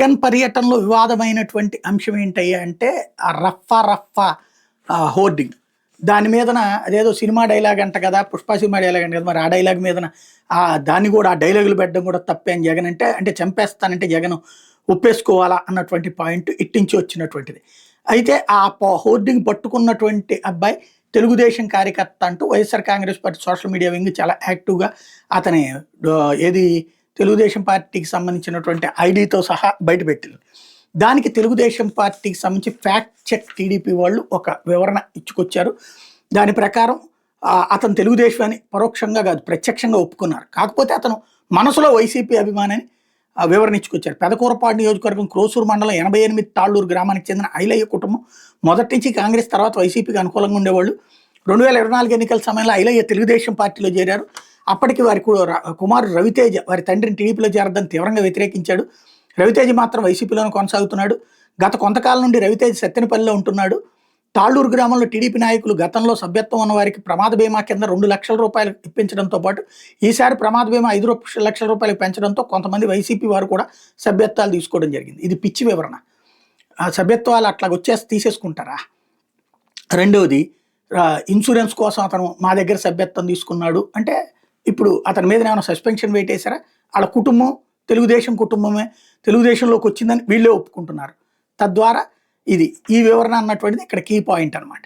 జగన్ పర్యటనలో వివాదమైనటువంటి అంశం ఏంటయ్యా అంటే ఆ రఫా హోర్డింగ్ దాని మీదన అదేదో సినిమా డైలాగ్ అంట కదా, పుష్ప సినిమా డైలాగ్ అంట కదా, మరి ఆ డైలాగ్ మీదన దాన్ని కూడా ఆ డైలాగులు పెట్టడం కూడా తప్పే అని జగన్ అంటే చంపేస్తానంటే జగన్ ఒప్పేసుకోవాలా అన్నటువంటి పాయింట్ ఇట్టించి వచ్చినటువంటిది. అయితే ఆ హోర్డింగ్ పట్టుకున్నటువంటి అబ్బాయి తెలుగుదేశం కార్యకర్త అంటూ YSR Congress party social media wing చాలా యాక్టివ్గా అతని ఏది తెలుగుదేశం పార్టీకి సంబంధించినటువంటి ఐడితో సహా బయటపెట్టింది. దానికి తెలుగుదేశం పార్టీకి సంబంధించి ఫ్యాక్ట్ చెక్ టీడీపీ వాళ్ళు ఒక వివరణ ఇచ్చుకొచ్చారు. దాని ప్రకారం అతను తెలుగుదేశం అని పరోక్షంగా కాదు ప్రత్యక్షంగా ఒప్పుకున్నారు. కాకపోతే అతను మనసులో వైసీపీ అభిమానాన్ని వివరణ ఇచ్చుకొచ్చారు. పెదకూరపాడు నియోజకవర్గం క్రోసూరు మండలం 88 తాళ్ళూరు గ్రామానికి చెందిన ఐలయ్య కుటుంబం మొదటి నుంచి కాంగ్రెస్ తర్వాత వైసీపీకి అనుకూలంగా ఉండేవాళ్ళు. 2024 ఎన్నికల సమయంలో ఐలయ్య తెలుగుదేశం పార్టీలో చేరారు. అప్పటికి వారి కుమారుడు రవితేజ వారి తండ్రిని టీడీపీలో చేరదని తీవ్రంగా వ్యతిరేకించాడు. రవితేజ మాత్రం వైసీపీలోనే కొనసాగుతున్నాడు. గత కొంతకాలం నుండి రవితేజ సత్తెనపల్లిలో ఉంటున్నాడు. తాళ్ళూరు గ్రామంలో టీడీపీ నాయకులు గతంలో సభ్యత్వం ఉన్న వారికి ప్రమాద బీమా కింద 2 లక్షల రూపాయలు ఇప్పించడంతో పాటు ఈసారి ప్రమాద బీమా 5 లక్షల రూపాయలకు పెంచడంతో కొంతమంది వైసీపీ వారు కూడా సభ్యత్వాలు తీసుకోవడం జరిగింది. ఇది పిచ్చి వివరణ. ఆ సభ్యత్వాలు అట్లా వచ్చేసి తీసేసుకుంటారా? రెండవది, ఇన్సూరెన్స్ కోసం అతను మా దగ్గర సభ్యత్వం తీసుకున్నాడు అంటే ఇప్పుడు అతని మీద ఏమైనా సస్పెన్షన్ వేటేశారా? వాళ్ళ కుటుంబం తెలుగుదేశం కుటుంబమే, తెలుగుదేశంలోకి వచ్చిందని వీళ్ళే ఒప్పుకుంటున్నారు. తద్వారా ఈ వివరణ అన్నటువంటిది ఇక్కడ కీ పాయింట్ అనమాట.